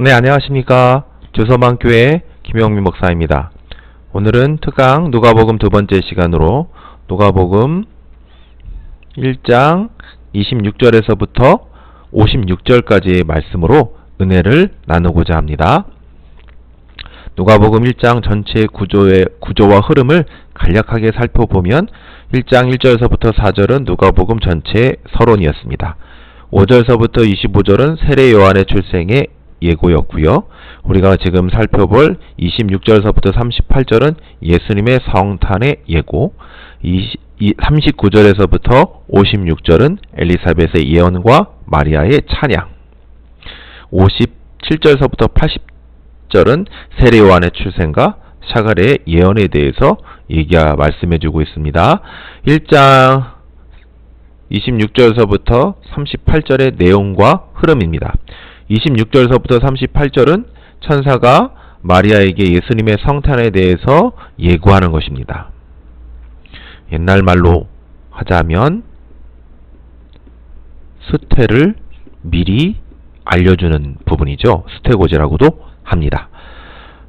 네, 안녕하십니까. 주서만교회 김영민 목사입니다. 오늘은 특강 누가복음 두 번째 시간으로 누가복음 1장 26절에서부터 56절까지의 말씀으로 은혜를 나누고자 합니다. 누가복음 1장 전체의 구조와 흐름을 간략하게 살펴보면 1장 1절에서부터 4절은 누가복음 전체의 서론이었습니다. 5절서부터 25절은 세례 요한의 출생의 예고였고요. 우리가 지금 살펴볼 26절서부터 38절은 예수님의 성탄의 예고, 39절에서부터 56절은 엘리사벳의 예언과 마리아의 찬양, 57절서부터 80절은 세례 요한의 출생과 샤가랴의 예언에 대해서 말씀해주고 있습니다. 1장 26절서부터 38절의 내용과 흐름입니다. 26절서부터 38절은 천사가 마리아에게 예수님의 성탄에 대해서 예고하는 것입니다. 옛날 말로 하자면 수태를 미리 알려주는 부분이죠. 수태고지라고도 합니다.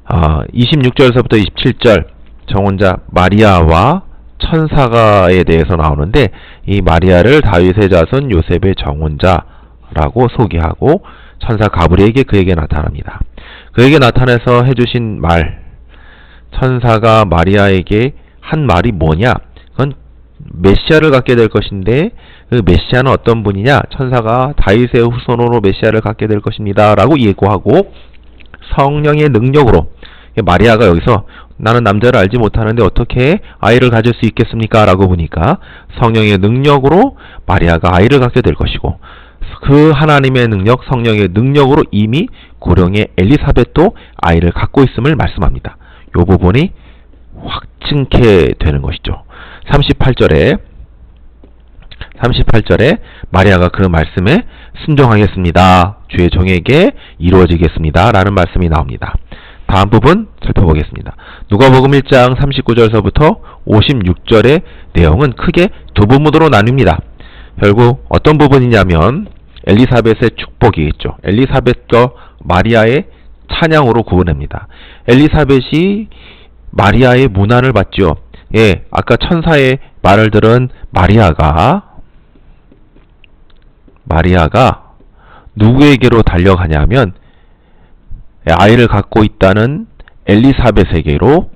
26절서부터 27절 정혼자 마리아와 천사가에 대해서 나오는데, 이 마리아를 다윗의 자손 요셉의 정혼자라고 소개하고 천사 가브리엘에게 그에게 나타납니다. 그에게 나타나서 해주신 말, 천사가 마리아에게 한 말이 뭐냐? 그건 메시아를 갖게 될 것인데, 그 메시아는 어떤 분이냐? 천사가 다윗의 후손으로 메시아를 갖게 될 것입니다 라고 예고하고, 성령의 능력으로, 마리아가 여기서 나는 남자를 알지 못하는데 어떻게 아이를 가질 수 있겠습니까? 라고 보니까 성령의 능력으로 마리아가 아이를 갖게 될 것이고, 그 하나님의 능력, 성령의 능력으로 이미 고령의 엘리사벳도 아이를 갖고 있음을 말씀합니다. 이 부분이 확증케 되는 것이죠. 38절에 마리아가 그 말씀에 순종하겠습니다. 주의 종에게 이루어지겠습니다 라는 말씀이 나옵니다. 다음 부분 살펴보겠습니다. 누가복음 1장 39절서부터 56절의 내용은 크게 두 부분으로 나뉩니다. 결국 어떤 부분이냐면 엘리사벳의 축복이겠죠. 엘리사벳과 마리아의 찬양으로 구분합니다. 엘리사벳이 마리아의 문안을 받죠. 아까 천사의 말을 들은 마리아가 누구에게로 달려가냐면 아이를 갖고 있다는 엘리사벳에게로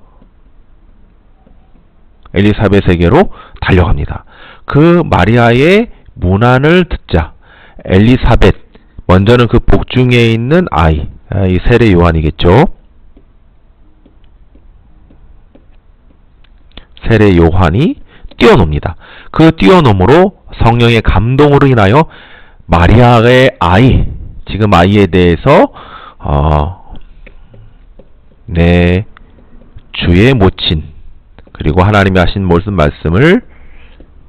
달려갑니다. 그 마리아의 문안을 듣자 엘리사벳, 먼저는 그 복중에 있는 아이, 이 세례 요한이겠죠. 세례 요한이 뛰어놉니다. 그 뛰어놈으로 성령의 감동으로 인하여 마리아의 아이, 지금 아이에 대해서 내 주의 모친, 그리고 하나님이 하신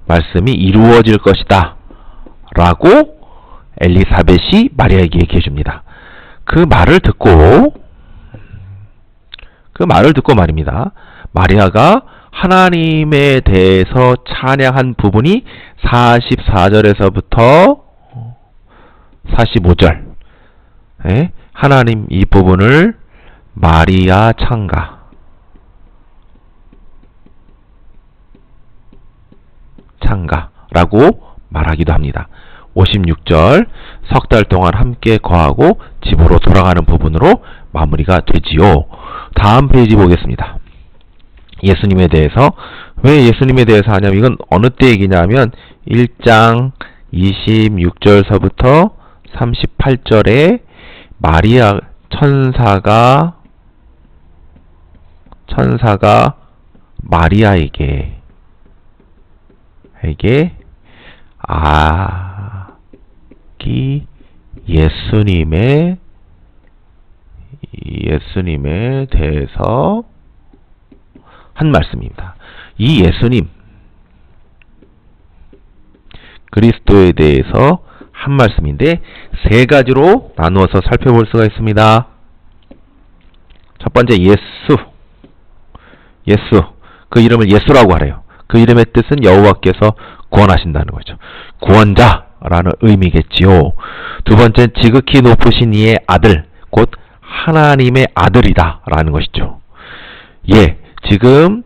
말씀이 이루어질 것이다 라고 엘리사벳이 마리아에게 얘기해 줍니다. 그 말을 듣고 말입니다. 마리아가 하나님에 대해서 찬양한 부분이 44절에서부터 45절. 하나님 이 부분을 마리아 창가라고 말하기도 합니다. 56절 석 달 동안 함께 거하고 집으로 돌아가는 부분으로 마무리가 되지요. 다음 페이지 보겠습니다. 예수님에 대해서, 왜 예수님에 대해서 하냐면 이건 어느 때 얘기냐면 1장 26절서부터 38절에 마리아 천사가 마리아에게 예수님에 대해서 한 말씀입니다. 이 예수님, 그리스도에 대해서 한 말씀인데 세 가지로 나누어서 살펴볼 수가 있습니다. 첫 번째 예수, 그 이름을 예수라고 하래요. 그 이름의 뜻은 여호와께서 구원하신다는 거죠. 구원자라는 의미겠지요. 두 번째, 지극히 높으신 이의 아들, 곧 하나님의 아들이다 라는 것이죠. 예, 지금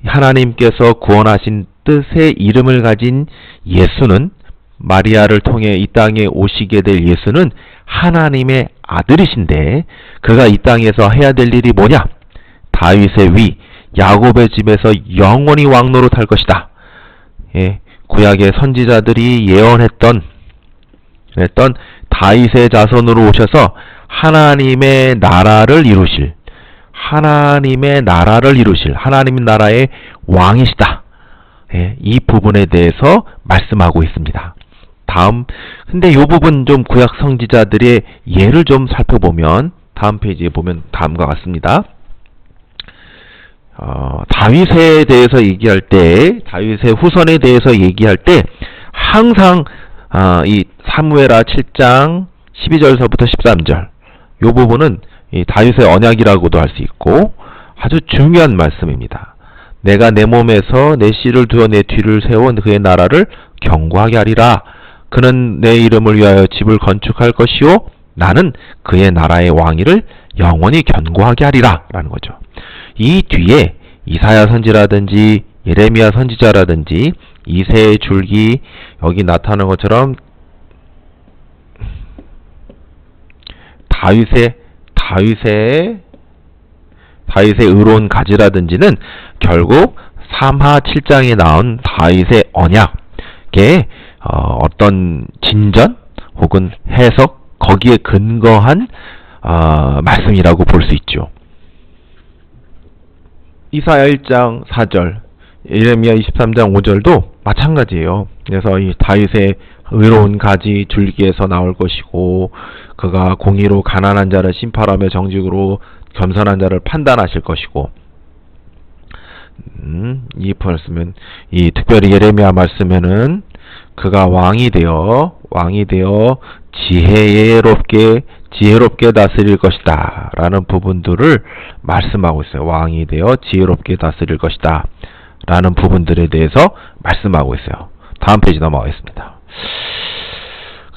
하나님께서 구원하신 뜻의 이름을 가진 예수는, 마리아를 통해 이 땅에 오시게 될 예수는 하나님의 아들이신데, 그가 이 땅에서 해야 될 일이 뭐냐? 다윗의 위, 야곱의 집에서 영원히 왕노릇할 것이다. 예, 구약의 선지자들이 예언했던 다윗의 자손으로 오셔서 하나님의 나라를 이루실, 하나님의 나라의 왕이시다. 예, 이 부분에 대해서 말씀하고 있습니다. 근데 이 부분 좀 구약 선지자들의 예를 좀 살펴보면, 다음 페이지에 보면 다음과 같습니다. 다윗에 대해서 얘기할 때, 다윗의 후손에 대해서 얘기할 때 항상 이 사무엘하 7장 12절서부터 13절 이 부분은 이 다윗의 언약이라고도 할 수 있고 아주 중요한 말씀입니다. 내가 내 몸에서 내 씨를 두어 내 뒤를 세워 그의 나라를 견고하게 하리라. 그는 내 이름을 위하여 집을 건축할 것이요 나는 그의 나라의 왕위를 영원히 견고하게 하리라 라는 거죠. 이 뒤에 이사야 선지라든지 예레미야 선지자라든지 이새의 줄기, 여기 나타나는 것처럼 다윗의 의로운 가지라든지는 결국 3하 7장에 나온 다윗의 언약의 어떤 진전 혹은 해석, 거기에 근거한 말씀이라고 볼 수 있죠. 이사야 1장 4절, 예레미야 23장 5절도 마찬가지예요. 그래서 이 다윗의 의로운 가지 줄기에서 나올 것이고, 그가 공의로 가난한 자를 심판하며 정직으로 겸손한 자를 판단하실 것이고, 이 말씀은, 이 특별히 예레미야 말씀에는 그가 왕이 되어 지혜롭게 다스릴 것이다 라는 부분들을 말씀하고 있어요. 왕이 되어 지혜롭게 다스릴 것이다 라는 부분들에 대해서 말씀하고 있어요. 다음 페이지 넘어가겠습니다.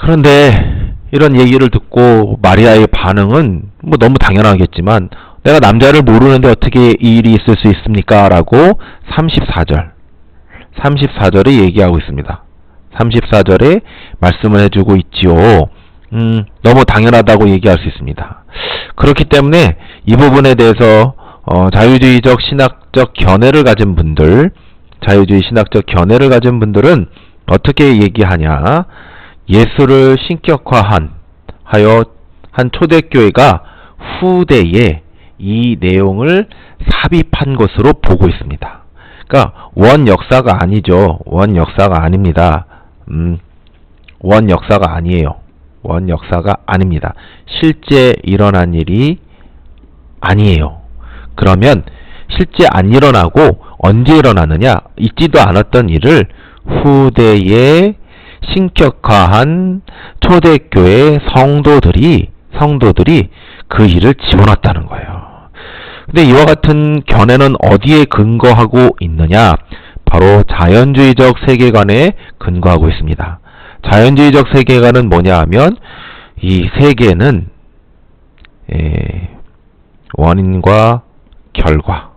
그런데 이런 얘기를 듣고 마리아의 반응은 뭐 너무 당연하겠지만, 내가 남자를 모르는데 어떻게 이 일이 있을 수 있습니까? 라고 34절에 얘기하고 있습니다. 34절에 말씀을 해주고 있지요. 너무 당연하다고 얘기할 수 있습니다. 그렇기 때문에 이 부분에 대해서 자유주의적 신학적 견해를 가진 분들은 어떻게 얘기하냐? 예수를 신격화한 초대교회가 후대에 이 내용을 삽입한 것으로 보고 있습니다. 그러니까 원 역사가 아니죠. 원 역사가 아닙니다. 원 역사가 아니에요. 원 역사가 아닙니다. 실제 일어난 일이 아니에요. 그러면 실제 안 일어나고 언제 일어나느냐? 있지도 않았던 일을 후대에 신격화한 초대교회 성도들이 그 일을 집어넣었다는 거예요. 근데 이와 같은 견해는 어디에 근거하고 있느냐? 바로 자연주의적 세계관에 근거하고 있습니다. 자연주의적 세계관은 뭐냐 하면, 이 세계는 원인과 결과,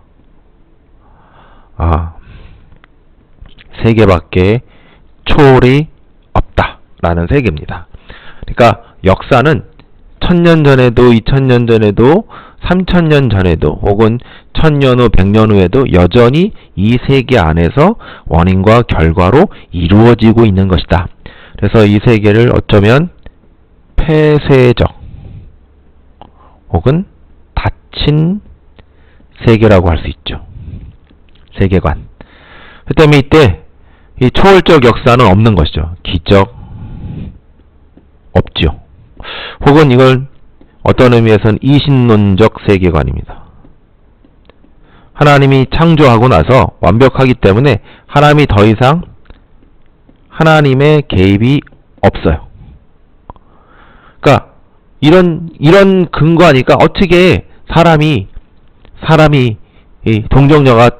세계밖에 초월이 없다라는 세계입니다. 그러니까 역사는 1000년 전에도 2000년 전에도 3000년 전에도 혹은 1000년 후 100년 후에도 여전히 이 세계 안에서 원인과 결과로 이루어지고 있는 것이다. 그래서 이 세계를 어쩌면 폐쇄적 혹은 닫힌 세계라고 할 수 있죠. 세계관. 그 때문에 이때 이 초월적 역사는 없는 것이죠. 기적 없죠. 혹은 이걸 어떤 의미에서는 이신론적 세계관입니다. 하나님이 창조하고 나서 완벽하기 때문에 하나님이 더 이상 하나님의 개입이 없어요. 그러니까 이런 근거하니까 어떻게 사람이 이 동정녀가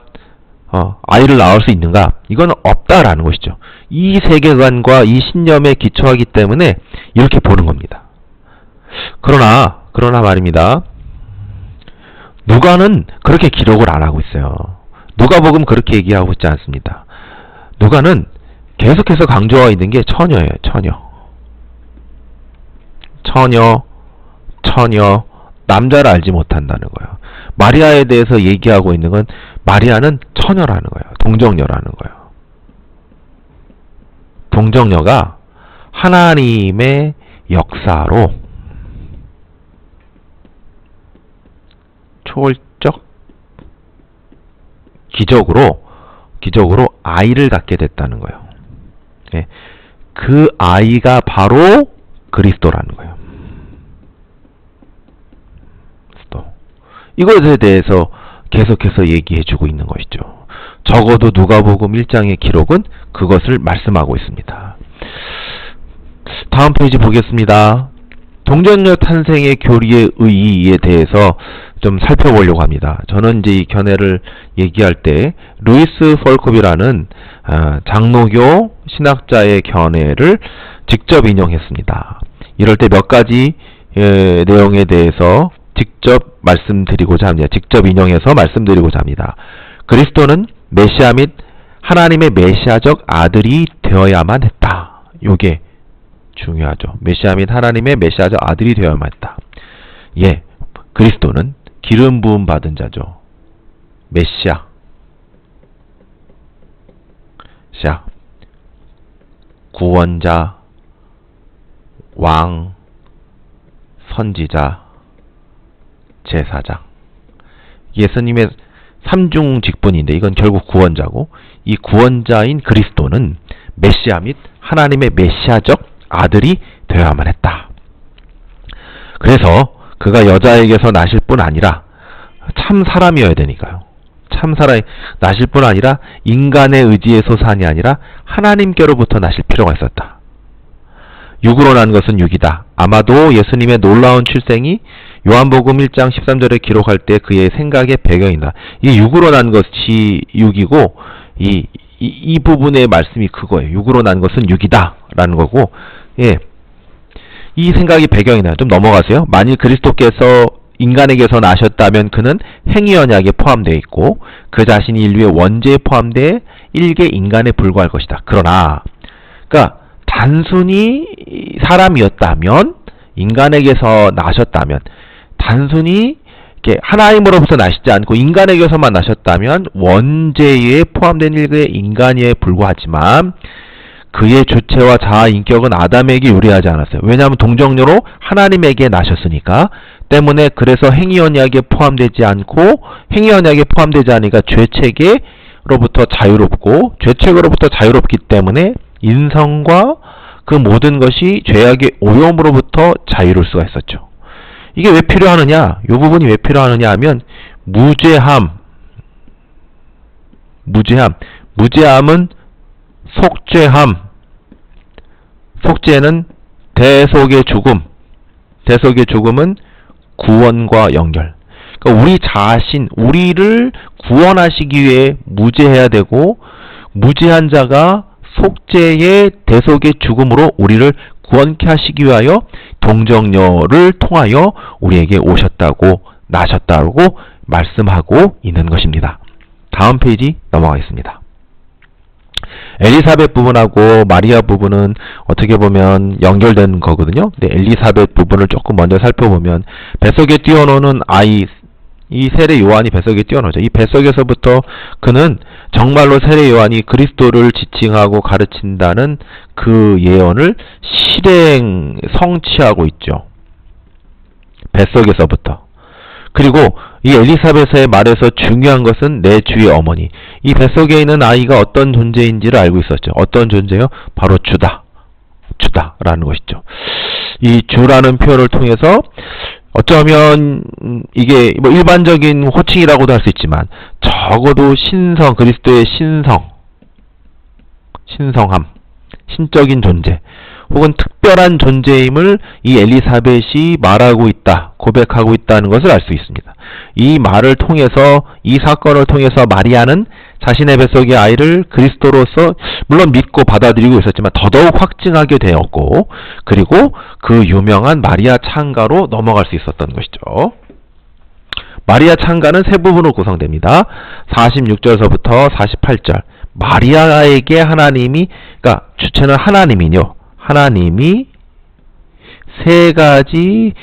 아이를 낳을 수 있는가? 이건 없다라는 것이죠. 이 세계관과 이 신념에 기초하기 때문에 이렇게 보는 겁니다. 그러나 그러나 말입니다. 누가는 그렇게 기록을 안 하고 있어요. 누가복음 그렇게 얘기하고 있지 않습니다. 누가는 계속해서 강조하고 있는 게 처녀예요. 처녀, 남자를 알지 못한다는 거예요. 마리아에 대해서 얘기하고 있는 건 마리아는 처녀라는 거예요. 동정녀라는 거예요. 동정녀가 하나님의 역사로 초월적 기적으로 아이를 갖게 됐다는 거예요. 예, 그 아이가 바로 그리스도라는 거예요. 이것에 대해서 계속해서 얘기해주고 있는 것이죠. 적어도 누가복음 1장의 기록은 그것을 말씀하고 있습니다. 다음 페이지 보겠습니다. 동정녀 탄생의 교리의 의의에 대해서 좀 살펴보려고 합니다. 저는 이제 이 견해를 얘기할 때 루이스 펄컵이라는 장로교 신학자의 견해를 직접 인용했습니다. 이럴 때 몇 가지 내용에 대해서 직접 말씀드리고자 합니다. 직접 인용해서 말씀드리고자 합니다. 그리스도는 메시아 및 하나님의 메시아적 아들이 되어야만 했다. 요게 중요하죠. 메시아 및 하나님의 메시아적 아들이 되어야만 했다. 예, 그리스도는 기름 부음 받은 자죠. 메시아, 구원자, 왕, 선지자, 제사장. 예수님의 삼중 직분인데 이건 결국 구원자고, 이 구원자인 그리스도는 메시아 및 하나님의 메시아적 아들이 되어야만 했다. 그래서 그가 여자에게서 나실 뿐 아니라 참 사람이어야 되니까요. 참 사람이 나실 뿐 아니라 인간의 의지의 소산이 아니라 하나님께로부터 나실 필요가 있었다. 육으로 난 것은 육이다. 아마도 예수님의 놀라운 출생이 요한복음 1장 13절에 기록할 때 그의 생각의 배경이다. 이 육으로 난 것이 육이고 이 부분의 말씀이 그거예요. 육으로 난 것은 육이다 라는 거고, 예, 이 생각이 배경이나 좀 넘어가세요. 만일 그리스도께서 인간에게서 나셨다면 그는 행위 언약에 포함되어 있고 그 자신이 인류의 원죄에 포함되어 일개 인간에 불과할 것이다. 그러나 그러니까 단순히 사람이었다면, 인간에게서 나셨다면, 단순히 이렇게 하나님으로부터 나시지 않고 인간에게서만 나셨다면 원죄에 포함된 일개 인간에 불과하지만 그의 주체와 자아 인격은 아담에게 유리하지 않았어요. 왜냐하면 동정녀로 하나님에게 나셨으니까. 때문에 그래서 행위 언약에 포함되지 않고, 행위 언약에 포함되지 않으니까 죄책으로부터 자유롭고, 죄책으로부터 자유롭기 때문에 인성과 그 모든 것이 죄악의 오염으로부터 자유로울 수가 있었죠. 이게 왜 필요하느냐? 이 부분이 왜 필요하느냐 하면 무죄함은 속죄는 대속의 죽음은 구원과 연결. 그러니까 우리 자신, 우리를 구원하시기 위해 무죄해야 되고, 무죄한 자가 속죄의 대속의 죽음으로 우리를 구원케 하시기 위하여 동정녀를 통하여 우리에게 오셨다고, 나셨다고 말씀하고 있는 것입니다. 다음 페이지 넘어가겠습니다. 엘리사벳 부분하고 마리아 부분은 어떻게 보면 연결된 거거든요. 근데 엘리사벳 부분을 조금 먼저 살펴보면, 뱃속에 뛰어노는 아이, 이 세례 요한이 뱃속에 뛰어노죠. 이 뱃속에서부터 그는 정말로 세례 요한이 그리스도를 지칭하고 가르친다는 그 예언을 성취하고 있죠. 뱃속에서부터. 그리고 이 엘리사벳의 말에서 중요한 것은 내 주의 어머니. 이 뱃속에 있는 아이가 어떤 존재인지를 알고 있었죠. 어떤 존재요? 바로 주다라는 것이죠. 이 주라는 표현을 통해서 어쩌면 이게 뭐 일반적인 호칭이라고도 할 수 있지만 적어도 신성, 그리스도의 신성함, 신적인 존재, 혹은 특별한 존재임을 이 엘리사벳이 말하고 있다, 고백하고 있다는 것을 알 수 있습니다. 이 말을 통해서, 이 사건을 통해서 마리아는 자신의 뱃속의 아이를 그리스도로서 물론 믿고 받아들이고 있었지만 더더욱 확증하게 되었고, 그리고 그 유명한 마리아 창가로 넘어갈 수 있었던 것이죠. 마리아 창가는 세 부분으로 구성됩니다. 46절서부터 48절. 마리아에게 하나님이, 그러니까 주체는 하나님이요. 하나님이 세 가지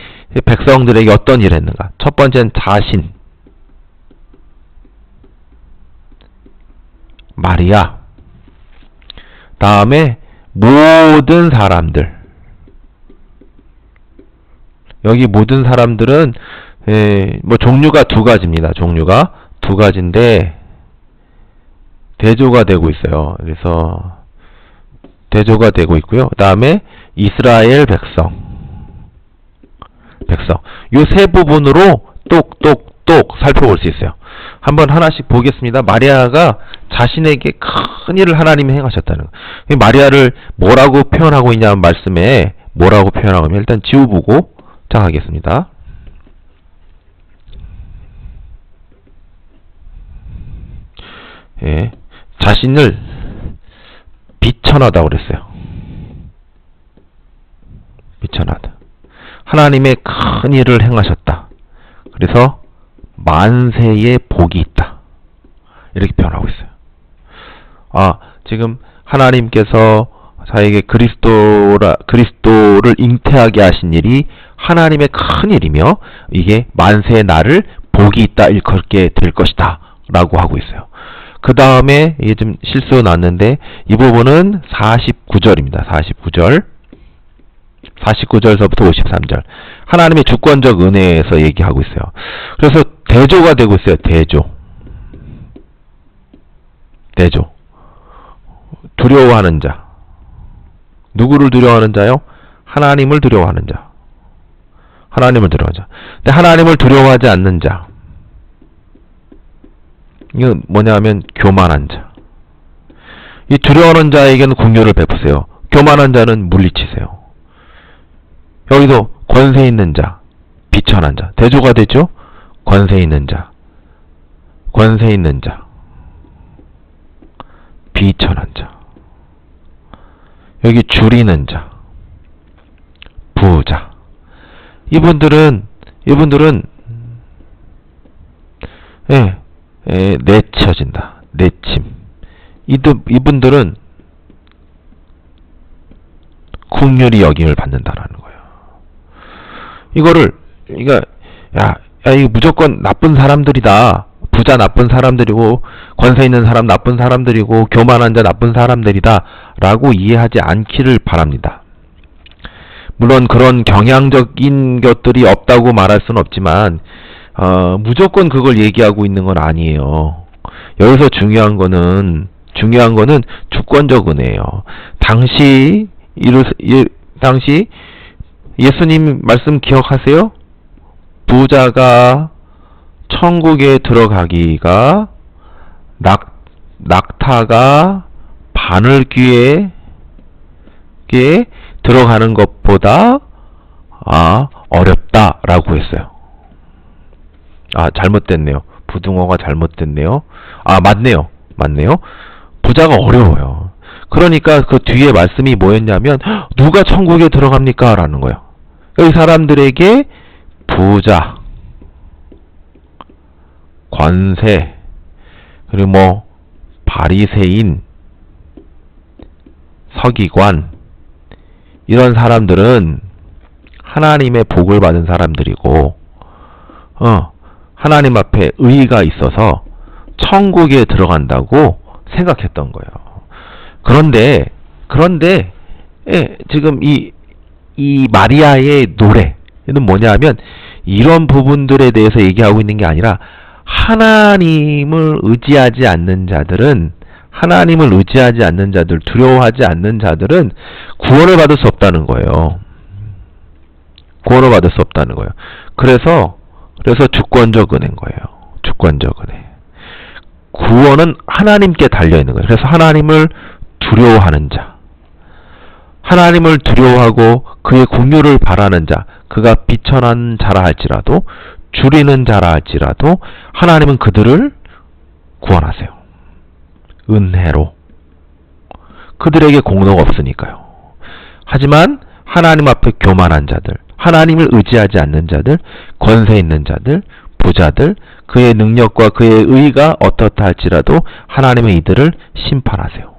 백성들에게 어떤 일을 했는가. 첫 번째는 자신, 마리아, 다음에 모든 사람들. 여기 모든 사람들은 뭐 종류가 두 가지입니다. 종류가 두 가지인데 대조가 되고 있어요. 그래서 대조가 되고 있고요. 그 다음에 이스라엘 백성. 이 세 부분으로 똑똑똑 살펴볼 수 있어요. 한번 하나씩 보겠습니다. 마리아가 자신에게 큰 일을 하나님이 행하셨다는 거. 마리아를 뭐라고 표현하고 있냐는 말씀에 뭐라고 표현하고 있냐면 일단 지워보고 시작하겠습니다. 예, 자신을 비천하다고 그랬어요. 비천하다. 하나님의 큰 일을 행하셨다. 그래서 만세의 복이 있다. 이렇게 표현하고 있어요. 지금 하나님께서 자에게 그리스도를 잉태하게 하신 일이 하나님의 큰 일이며 이게 만세의 날을 복이 있다 이렇게 될 것이다 라고 하고 있어요. 그 다음에 이게 좀 실수 났는데 이 부분은 49절입니다. 49절서부터 53절. 하나님의 주권적 은혜에서 얘기하고 있어요. 그래서 대조가 되고 있어요. 대조. 두려워하는 자. 누구를 두려워하는 자요? 하나님을 두려워하는 자. 근데 하나님을 두려워하지 않는 자. 이건 뭐냐면 교만한 자. 이 두려워하는 자에게는 긍휼을 베푸세요. 교만한 자는 물리치세요. 여기도 권세 있는 자, 비천한 자. 대조가 되죠? 권세 있는 자, 비천한 자. 여기 줄이는 자, 부자. 이분들은 내쳐진다. 내침. 이분들은 긍휼히 여김을 받는다라는 거예요. 이거 무조건 나쁜 사람들이다. 부자 나쁜 사람들이고 권세 있는 사람 나쁜 사람들이고 교만한 자 나쁜 사람들이다 라고 이해하지 않기를 바랍니다. 물론 그런 경향적인 것들이 없다고 말할 수는 없지만 무조건 그걸 얘기하고 있는 건 아니에요. 여기서 중요한 거는 주권적 은혜예요. 당시 예수님 말씀 기억하세요? 부자가 천국에 들어가기가 낙타가 바늘귀에 들어가는 것보다 어렵다라고 했어요. 잘못됐네요. 부등호가 잘못됐네요. 맞네요. 부자가 어려워요. 그러니까 그 뒤에 말씀이 뭐였냐면 누가 천국에 들어갑니까? 라는 거예요. 이 사람들에게 부자, 권세, 그리고 바리새인, 서기관 이런 사람들은 하나님의 복을 받은 사람들이고 하나님 앞에 의의가 있어서 천국에 들어간다고 생각했던 거예요. 그런데 지금 이 마리아의 노래는 뭐냐면 이런 부분들에 대해서 얘기하고 있는 게 아니라 하나님을 의지하지 않는 자들, 두려워하지 않는 자들은 구원을 받을 수 없다는 거예요. 그래서 주권적 은혜인 거예요. 주권적 은혜. 구원은 하나님께 달려있는 거예요. 그래서 하나님을 두려워하는 자, 하나님을 두려워하고 그의 긍휼을 바라는 자, 그가 비천한 자라 할지라도 줄이는 자라 할지라도 하나님은 그들을 구원하세요. 은혜로. 그들에게 공로가 없으니까요. 하지만 하나님 앞에 교만한 자들, 하나님을 의지하지 않는 자들, 권세 있는 자들, 부자들, 그의 능력과 그의 의가 어떻다 할지라도 하나님은 이들을 심판하세요.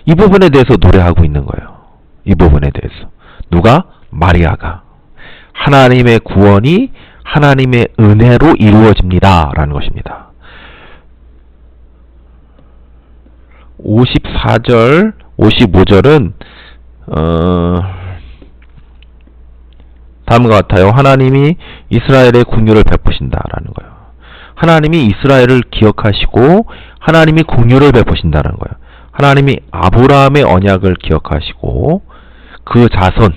이 부분에 대해서 노래하고 있는 거예요. 이 부분에 대해서. 누가? 마리아가. 하나님의 구원이 하나님의 은혜로 이루어집니다. 라는 것입니다. 54절, 55절은 다음과 같아요. 하나님이 이스라엘의 긍휼을 베푸신다라는 거예요. 하나님이 이스라엘을 기억하시고 하나님이 긍휼을 베푸신다는 거예요. 하나님이 아브라함의 언약을 기억하시고 그 자손,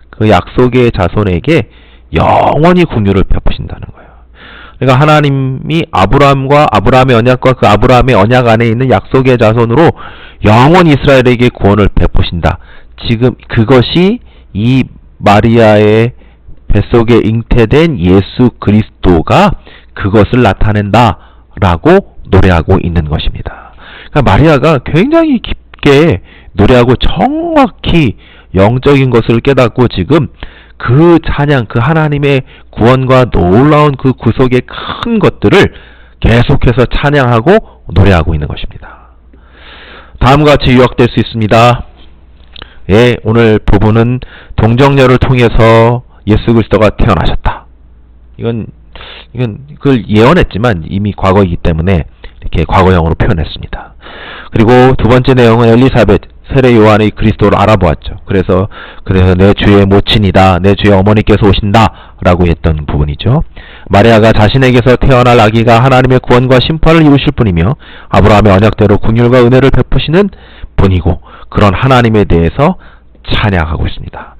그 약속의 자손에게 영원히 긍휼을 베푸신다는 거예요. 그러니까 하나님이 아브라함의 언약과 그 아브라함의 언약 안에 있는 약속의 자손으로 영원히 이스라엘에게 구원을 베푸신다. 지금 그것이 이 마리아의 뱃속에 잉태된 예수 그리스도가 그것을 나타낸다 라고 노래하고 있는 것입니다. 그러니까 마리아가 굉장히 깊게 노래하고 정확히 영적인 것을 깨닫고 지금 그 찬양, 그 하나님의 구원과 놀라운 그 구속의 큰 것들을 계속해서 찬양하고 노래하고 있는 것입니다. 다음과 같이 요약될 수 있습니다. 예, 오늘 부분은 동정녀를 통해서 예수 그리스도가 태어나셨다. 이건 그걸 예언했지만 이미 과거이기 때문에 이렇게 과거형으로 표현했습니다. 그리고 두 번째 내용은 엘리사벳, 세례 요한의 그리스도를 알아보았죠. 그래서 내 주의 모친이다, 내 주의 어머니께서 오신다 라고 했던 부분이죠. 마리아가 자신에게서 태어날 아기가 하나님의 구원과 심판을 이루실 분이며 아브라함의 언약대로 긍휼과 은혜를 베푸시는 분이고 그런 하나님에 대해서 찬양하고 있습니다.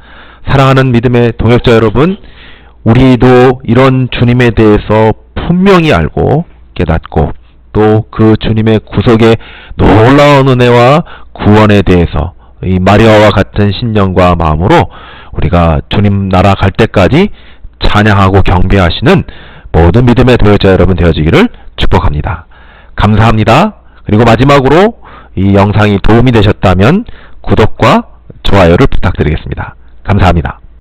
사랑하는 믿음의 동역자 여러분, 우리도 이런 주님에 대해서 분명히 알고 깨닫고 또 그 주님의 구속의 놀라운 은혜와 구원에 대해서 이 마리아와 같은 신령과 마음으로 우리가 주님 나라 갈 때까지 찬양하고 경배하시는 모든 믿음의 동역자 여러분 되어지기를 축복합니다. 감사합니다. 그리고 마지막으로 이 영상이 도움이 되셨다면 구독과 좋아요를 부탁드리겠습니다. 감사합니다.